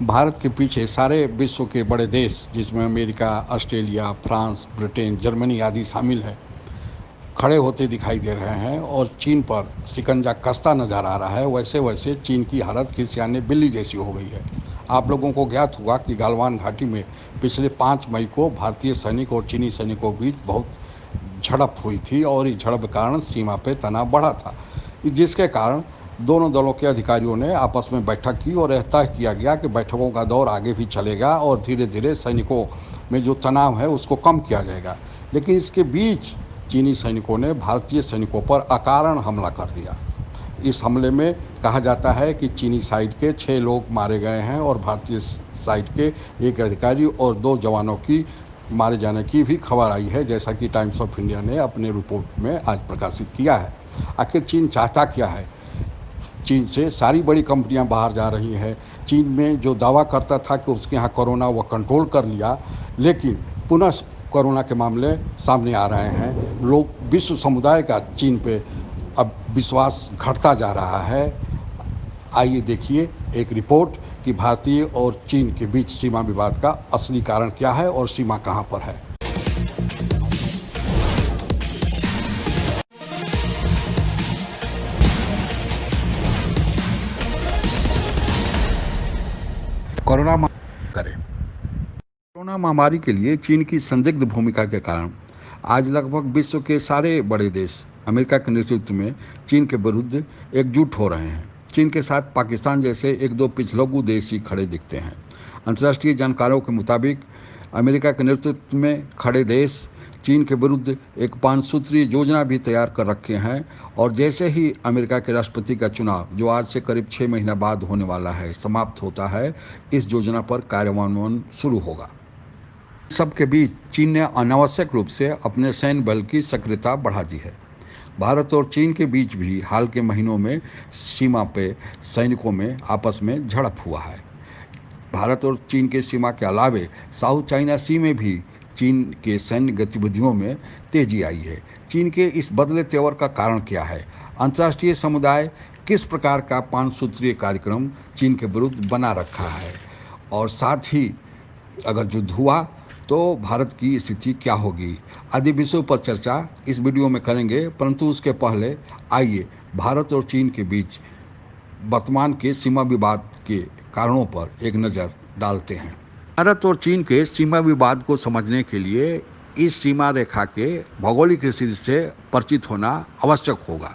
भारत के पीछे सारे विश्व के बड़े देश, जिसमें America, Australia, France, Britain, Germany आदि शामिल है, खड़े होते दिखाई दे रहे हैं और चीन पर शिकंजा कसता नजर आ रहा है। वैसे वैसे चीन की हालत खिसियाने बिल्ली जैसी हो गई है। आप लोगों को ज्ञात होगा कि गालवान घाटी में पिछले 5 मई को भारतीय सैनिक और चीनी सैनिकों के बीच बहुत झड़प हुई थी और इस झड़प के कारण सीमा पे तनाव बढ़ा था, जिसके कारण दोनों दलों के अधिकारियों ने आपस में बैठक की और यह तय किया गया कि बैठकों का दौर आगे भी चलेगा और धीरे धीरे सैनिकों में जो तनाव है उसको कम किया जाएगा। लेकिन इसके बीच चीनी सैनिकों ने भारतीय सैनिकों पर अकारण हमला कर दिया। इस हमले में कहा जाता है कि चीनी साइड के 6 लोग मारे गए हैं और भारतीय साइड के एक अधिकारी और 2 जवानों की मारे जाने की भी खबर आई है, जैसा कि टाइम्स ऑफ इंडिया ने अपने रिपोर्ट में आज प्रकाशित किया है। आखिर चीन चाहता क्या है? चीन से सारी बड़ी कंपनियां बाहर जा रही हैं। चीन में जो दावा करता था कि उसके यहाँ कोरोना वो कंट्रोल कर लिया, लेकिन पुनः कोरोना के मामले सामने आ रहे हैं। लोग, विश्व समुदाय का चीन पे अब विश्वास घटता जा रहा है। आइए देखिए एक रिपोर्ट कि भारतीय और चीन के बीच सीमा विवाद का असली कारण क्या है और सीमा कहां पर है। कोरोना करें कोरोना महामारी के लिए चीन की संदिग्ध भूमिका के कारण आज लगभग विश्व के सारे बड़े देश अमेरिका के नेतृत्व में चीन के विरुद्ध एकजुट हो रहे हैं। चीन के साथ पाकिस्तान जैसे एक दो पिछलग्गू देश ही खड़े दिखते हैं। अंतर्राष्ट्रीय जानकारों के मुताबिक अमेरिका के नेतृत्व में खड़े देश चीन के विरुद्ध एक 5 सूत्रीय योजना भी तैयार कर रखे हैं और जैसे ही अमेरिका के राष्ट्रपति का चुनाव, जो आज से करीब 6 महीना बाद होने वाला है, समाप्त होता है, इस योजना पर कार्यान्वयन शुरू होगा। सबके बीच चीन ने अनावश्यक रूप से अपने सैन्य बल की सक्रियता बढ़ा दी है। भारत और चीन के बीच भी हाल के महीनों में सीमा पे सैनिकों में आपस में झड़प हुआ है। भारत और चीन के सीमा के अलावे साउथ चाइना सी में भी चीन के सैन्य गतिविधियों में तेजी आई है। चीन के इस बदले तेवर का कारण क्या है? अंतर्राष्ट्रीय समुदाय किस प्रकार का 5 सूत्रीय कार्यक्रम चीन के विरुद्ध बना रखा है? और साथ ही अगर युद्ध हुआ तो भारत की स्थिति क्या होगी? आदि विषयों पर चर्चा इस वीडियो में करेंगे, परंतु उसके पहले आइए भारत और चीन के बीच वर्तमान के सीमा विवाद के कारणों पर एक नज़र डालते हैं। भारत और चीन के सीमा विवाद को समझने के लिए इस सीमा रेखा के भौगोलिक स्थिति से परिचित होना आवश्यक होगा।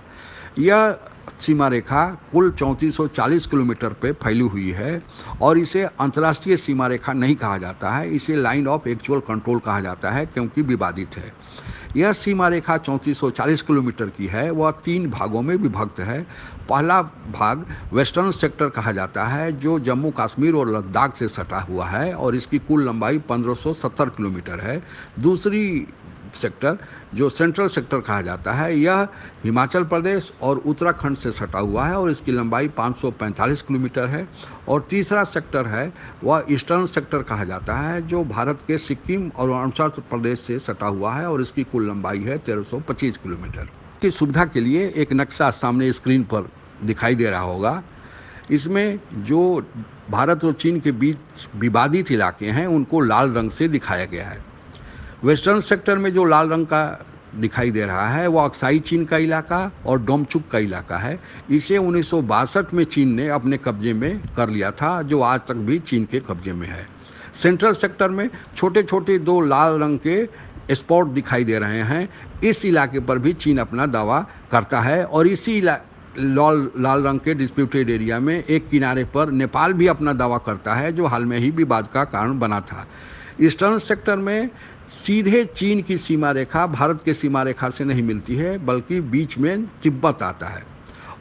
यह सीमा रेखा कुल 3440 किलोमीटर पे फैली हुई है और इसे अंतर्राष्ट्रीय सीमा रेखा नहीं कहा जाता है, इसे लाइन ऑफ एक्चुअल कंट्रोल कहा जाता है क्योंकि विवादित है। यह सीमा रेखा 3440 किलोमीटर की है। वह 3 भागों में विभक्त है। पहला भाग वेस्टर्न सेक्टर कहा जाता है, जो जम्मू कश्मीर और लद्दाख से सटा हुआ है और इसकी कुल लंबाई 1570 किलोमीटर है। दूसरी सेक्टर, जो सेंट्रल सेक्टर कहा जाता है, यह हिमाचल प्रदेश और उत्तराखंड से सटा हुआ है और इसकी लंबाई 545 किलोमीटर है। और तीसरा सेक्टर है वह ईस्टर्न सेक्टर कहा जाता है, जो भारत के सिक्किम और अरुणाचल प्रदेश से सटा हुआ है और इसकी कुल लंबाई है 1325 किलोमीटर। की सुविधा के लिए एक नक्शा सामने स्क्रीन पर दिखाई दे रहा होगा। इसमें जो भारत और चीन के बीच विवादित इलाके हैं उनको लाल रंग से दिखाया गया है। वेस्टर्न सेक्टर में जो लाल रंग का दिखाई दे रहा है वो अक्साई चीन का इलाका और डोमचुक का इलाका है। इसे 1962 में चीन ने अपने कब्जे में कर लिया था, जो आज तक भी चीन के कब्जे में है। सेंट्रल सेक्टर में छोटे छोटे 2 लाल रंग के स्पॉट दिखाई दे रहे हैं। इस इलाके पर भी चीन अपना दावा करता है और इसी लाल रंग के डिस्प्यूटेड एरिया में एक किनारे पर नेपाल भी अपना दावा करता है, जो हाल में ही विवाद का कारण बना था। ईस्टर्न सेक्टर में सीधे चीन की सीमा रेखा भारत के सीमा रेखा से नहीं मिलती है, बल्कि बीच में तिब्बत आता है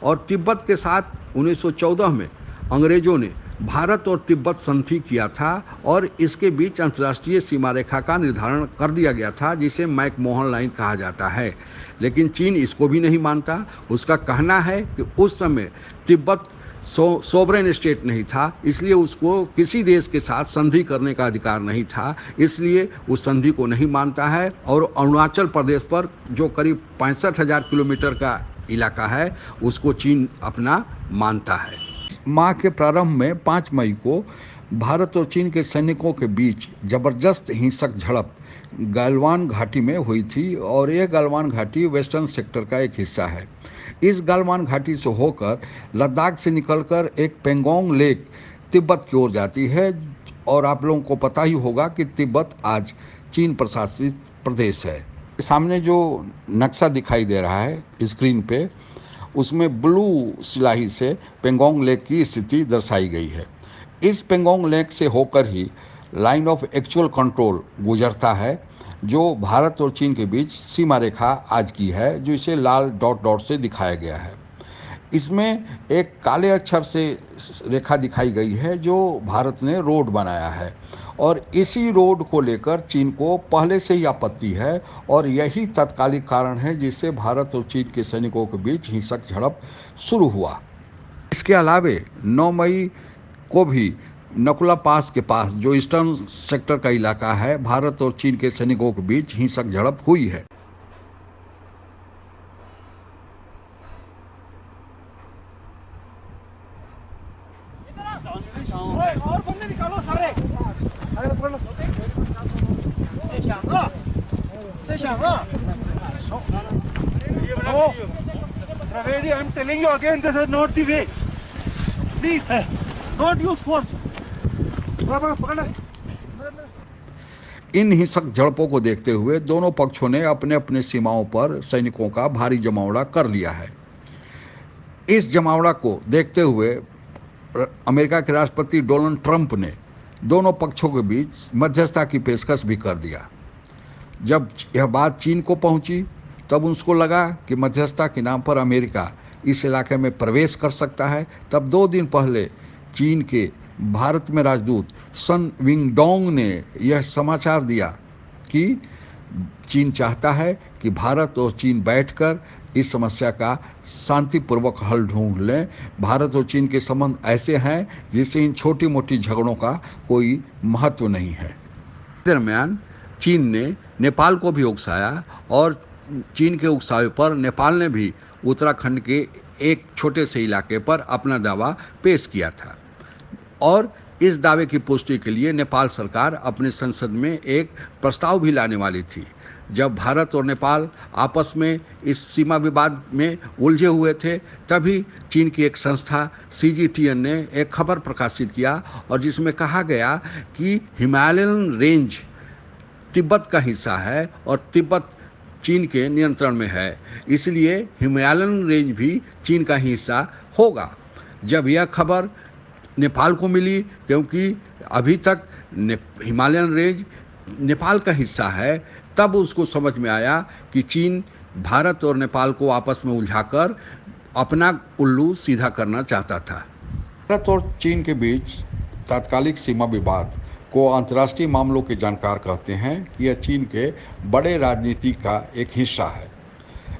और तिब्बत के साथ 1914 में अंग्रेजों ने भारत और तिब्बत संधि किया था और इसके बीच अंतर्राष्ट्रीय सीमा रेखा का निर्धारण कर दिया गया था, जिसे मैकमोहन लाइन कहा जाता है। लेकिन चीन इसको भी नहीं मानता। उसका कहना है कि उस समय तिब्बत सोवरेन स्टेट नहीं था, इसलिए उसको किसी देश के साथ संधि करने का अधिकार नहीं था, इसलिए उस संधि को नहीं मानता है। और अरुणाचल प्रदेश पर जो करीब 65,000 किलोमीटर का इलाका है उसको चीन अपना मानता है। माह के प्रारंभ में 5 मई को भारत और चीन के सैनिकों के बीच जबरदस्त हिंसक झड़प गलवान घाटी में हुई थी और यह गलवान घाटी वेस्टर्न सेक्टर का एक हिस्सा है। इस गलवान घाटी से होकर लद्दाख से निकलकर एक पेंगोंग लेक तिब्बत की ओर जाती है और आप लोगों को पता ही होगा कि तिब्बत आज चीन प्रशासित प्रदेश है। सामने जो नक्शा दिखाई दे रहा है स्क्रीन पे, उसमें ब्लू स्याही से पेंगोंग लेक की स्थिति दर्शाई गई है। इस पेंगोंग लेक से होकर ही लाइन ऑफ एक्चुअल कंट्रोल गुजरता है, जो भारत और चीन के बीच सीमा रेखा आज की है, जो इसे लाल डॉट डॉट से दिखाया गया है। इसमें एक काले अक्षर से रेखा दिखाई गई है जो भारत ने रोड बनाया है और इसी रोड को लेकर चीन को पहले से ही आपत्ति है और यही तत्कालिक कारण है जिससे भारत और चीन के सैनिकों के बीच हिंसक झड़प शुरू हुआ। इसके अलावे 9 मई को भी नकुला पास के पास जो ईस्टर्न सेक्टर का इलाका है, भारत और चीन के सैनिकों के बीच हिंसक झड़प हुई है। और बंदे निकालो सारे, अरे पकड़ लो, से शांगा, ये बनाओ, Ravedi, I am telling you again, this is not the way. Please, not use force. पकड़ ले। इन हिंसक झड़पों को देखते हुए दोनों पक्षों ने अपने अपने सीमाओं पर सैनिकों का भारी जमावड़ा कर लिया है। इस जमावड़ा को देखते हुए अमेरिका के राष्ट्रपति डोनाल्ड ट्रंप ने दोनों पक्षों के बीच मध्यस्थता की पेशकश भी कर दिया। जब यह बात चीन को पहुंची तब उसको लगा कि मध्यस्थता के नाम पर अमेरिका इस इलाके में प्रवेश कर सकता है। तब 2 दिन पहले चीन के भारत में राजदूत सन विंगडोंग ने यह समाचार दिया कि चीन चाहता है कि भारत और चीन बैठकर इस समस्या का शांतिपूर्वक हल ढूंढ लें। भारत और चीन के संबंध ऐसे हैं जिससे इन छोटी मोटी झगड़ों का कोई महत्व नहीं है। दरमियान चीन ने नेपाल को भी उकसाया और चीन के उकसावे पर नेपाल ने भी उत्तराखंड के एक छोटे से इलाके पर अपना दावा पेश किया था और इस दावे की पुष्टि के लिए नेपाल सरकार अपने संसद में एक प्रस्ताव भी लाने वाली थी। जब भारत और नेपाल आपस में इस सीमा विवाद में उलझे हुए थे, तभी चीन की एक संस्था CGTN ने एक खबर प्रकाशित किया और जिसमें कहा गया कि हिमालयन रेंज तिब्बत का हिस्सा है और तिब्बत चीन के नियंत्रण में है, इसलिए हिमालयन रेंज भी चीन का हिस्सा होगा। जब यह खबर नेपाल को मिली, क्योंकि अभी तक हिमालयन रेंज नेपाल का हिस्सा है, तब उसको समझ में आया कि चीन भारत और नेपाल को आपस में उलझाकर अपना उल्लू सीधा करना चाहता था। भारत और चीन के बीच तात्कालिक सीमा विवाद को अंतर्राष्ट्रीय मामलों के जानकार कहते हैं कि यह चीन के बड़े राजनीति का एक हिस्सा है।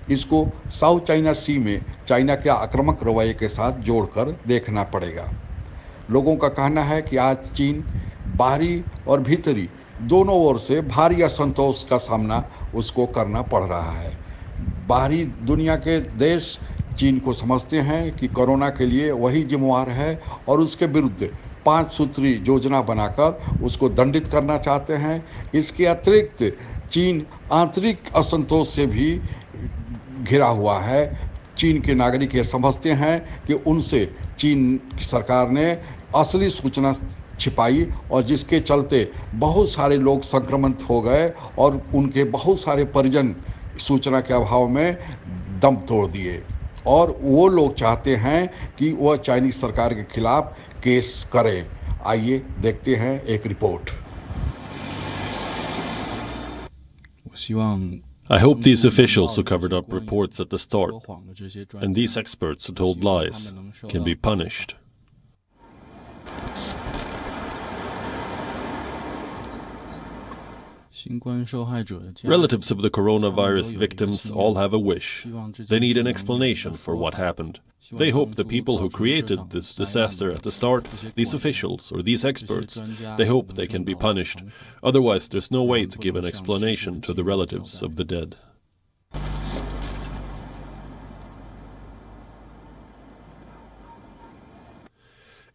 इसको साउथ चाइना सी में चाइना के आक्रामक रवैये के साथ जोड़कर देखना पड़ेगा। लोगों का कहना है कि आज चीन बाहरी और भीतरी दोनों ओर से भारी असंतोष का सामना उसको करना पड़ रहा है। बाहरी दुनिया के देश चीन को समझते हैं कि कोरोना के लिए वही जिम्मेवार है और उसके विरुद्ध 5 सूत्री योजना बनाकर उसको दंडित करना चाहते हैं। इसके अतिरिक्त चीन आंतरिक असंतोष से भी घिरा हुआ है। चीन के नागरिक ये समझते हैं कि उनसे चीन की सरकार ने असली सूचना छिपाई और जिसके चलते बहुत सारे लोग संक्रमित हो गए और उनके बहुत सारे परिजन सूचना के अभाव में दम तोड़ दिए और वो लोग चाहते हैं कि वह चाइनीज सरकार के खिलाफ केस करें। आइए देखते हैं एक report. I hope these officials who covered up reports at the start and these experts who told lies can be punished. Relatives of the coronavirus victims all have a wish. They need an explanation for what happened. They hope the people who created this disaster at the start, these officials or these experts, they hope they can be punished. Otherwise, there's no way to give an explanation to the relatives of the dead.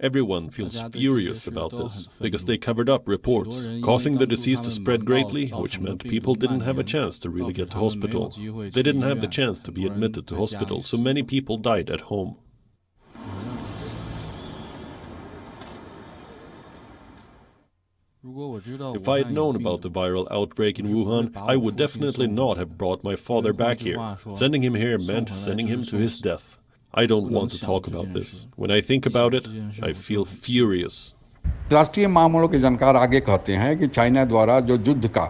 Everyone feels furious about this because they covered up reports, causing the disease to spread greatly, which meant people didn't have a chance to really get to hospital. They didn't have the chance to be admitted to hospital, so many people died at home. If I had known about the viral outbreak in Wuhan, I would definitely not have brought my father back here. Sending him here meant sending him to his death. I don't want to talk about this. When I think about it, I feel furious. राष्ट्रीय मामलों के जानकार आगे कहते हैं कि China द्वारा जो युद्ध का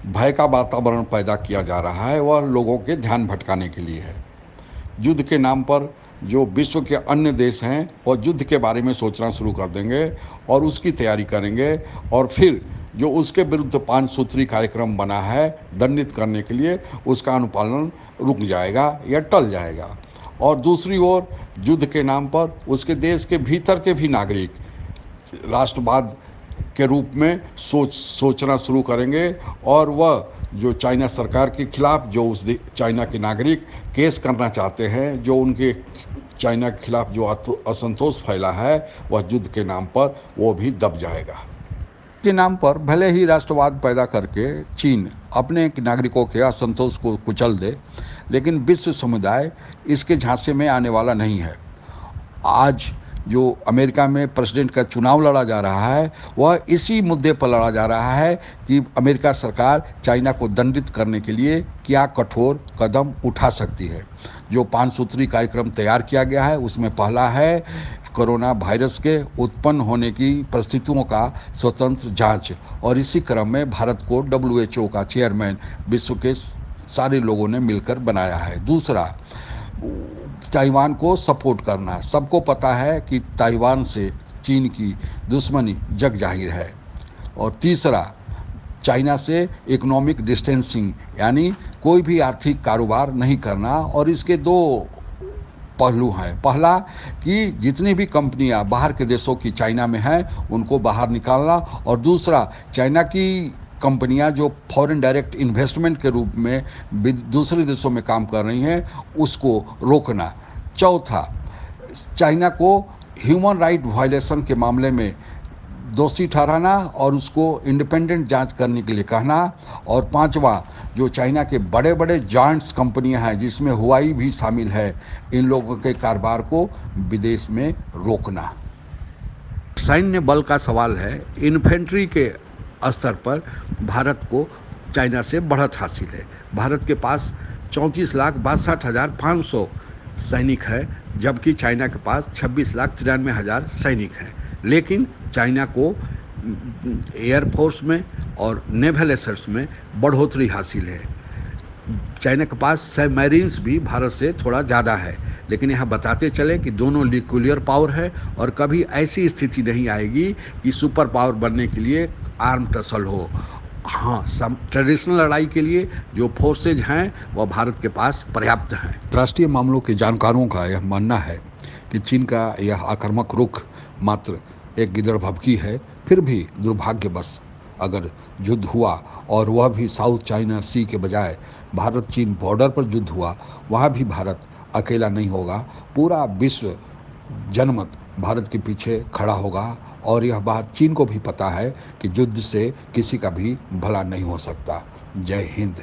भय का वातावरण पैदा किया जा रहा है वह लोगों के ध्यान भटकाने के लिए है। युद्ध के नाम पर जो विश्व के अन्य देश हैं वह युद्ध के बारे में सोचना शुरू कर देंगे और उसकी तैयारी करेंगे और फिर जो उसके विरुद्ध 5 सूत्री कार्यक्रम बना है दंडित करने के लिए उसका अनुपालन रुक जाएगा या टल जाएगा। और दूसरी ओर युद्ध के नाम पर उसके देश के भीतर के भी नागरिक राष्ट्रवाद के रूप में सोचना शुरू करेंगे और वह जो चाइना सरकार के खिलाफ जो उस चाइना के नागरिक केस करना चाहते हैं, जो उनके चाइना के खिलाफ जो असंतोष फैला है वह युद्ध के नाम पर वो भी दब जाएगा। के नाम पर भले ही राष्ट्रवाद पैदा करके चीन अपने नागरिकों के असंतोष को कुचल दे, लेकिन विश्व समुदाय इसके झांसे में आने वाला नहीं है। आज जो अमेरिका में प्रेसिडेंट का चुनाव लड़ा जा रहा है वह इसी मुद्दे पर लड़ा जा रहा है कि अमेरिका सरकार चाइना को दंडित करने के लिए क्या कठोर कदम उठा सकती है। जो 5 सूत्री कार्यक्रम तैयार किया गया है उसमें पहला है कोरोना वायरस के उत्पन्न होने की परिस्थितियों का स्वतंत्र जांच, और इसी क्रम में भारत को WHO का चेयरमैन विश्व के सारे लोगों ने मिलकर बनाया है। दूसरा, ताइवान को सपोर्ट करना। सबको पता है कि ताइवान से चीन की दुश्मनी जग जाहिर है। और तीसरा, चाइना से इकोनॉमिक डिस्टेंसिंग यानी कोई भी आर्थिक कारोबार नहीं करना, और इसके 2 पहलू हैं। पहला कि जितनी भी कंपनियां बाहर के देशों की चाइना में हैं उनको बाहर निकालना, और दूसरा चाइना की कंपनियां जो फॉरेन डायरेक्ट इन्वेस्टमेंट के रूप में दूसरे देशों में काम कर रही हैं उसको रोकना। चौथा, चाइना को ह्यूमन राइट वायलेशन के मामले में दोषी ठहराना और उसको इंडिपेंडेंट जांच करने के लिए कहना। और पांचवा, जो चाइना के बड़े बड़े जॉइंट्स कंपनियां हैं जिसमें हुआई भी शामिल है, इन लोगों के कारोबार को विदेश में रोकना। सैन्य बल का सवाल है। इन्फेंट्री के स्तर पर भारत को चाइना से बढ़त हासिल है। भारत के पास 34,62,500 सैनिक है, जबकि चाइना के पास 26,93,000 सैनिक हैं। लेकिन चाइना को एयरफोर्स में और नेवल एसेट्स में बढ़ोतरी हासिल है। चाइना के पास सबमरीन्स भी भारत से थोड़ा ज़्यादा है, लेकिन यहाँ बताते चले कि दोनों न्यूक्लियर पावर है और कभी ऐसी स्थिति नहीं आएगी कि सुपर पावर बनने के लिए आर्म टसल हो। हाँ, ट्रेडिशनल लड़ाई के लिए जो फोर्सेज हैं वह भारत के पास पर्याप्त हैं। राष्ट्रीय मामलों के जानकारों का यह मानना है कि चीन का यह आक्रामक रुख मात्र एक गिदड़ भभकी है। फिर भी दुर्भाग्यवश अगर युद्ध हुआ और वह भी साउथ चाइना सी के बजाय भारत चीन बॉर्डर पर युद्ध हुआ, वहाँ भी भारत अकेला नहीं होगा। पूरा विश्व जनमत भारत के पीछे खड़ा होगा, और यह बात चीन को भी पता है कि युद्ध से किसी का भी भला नहीं हो सकता। जय हिंद।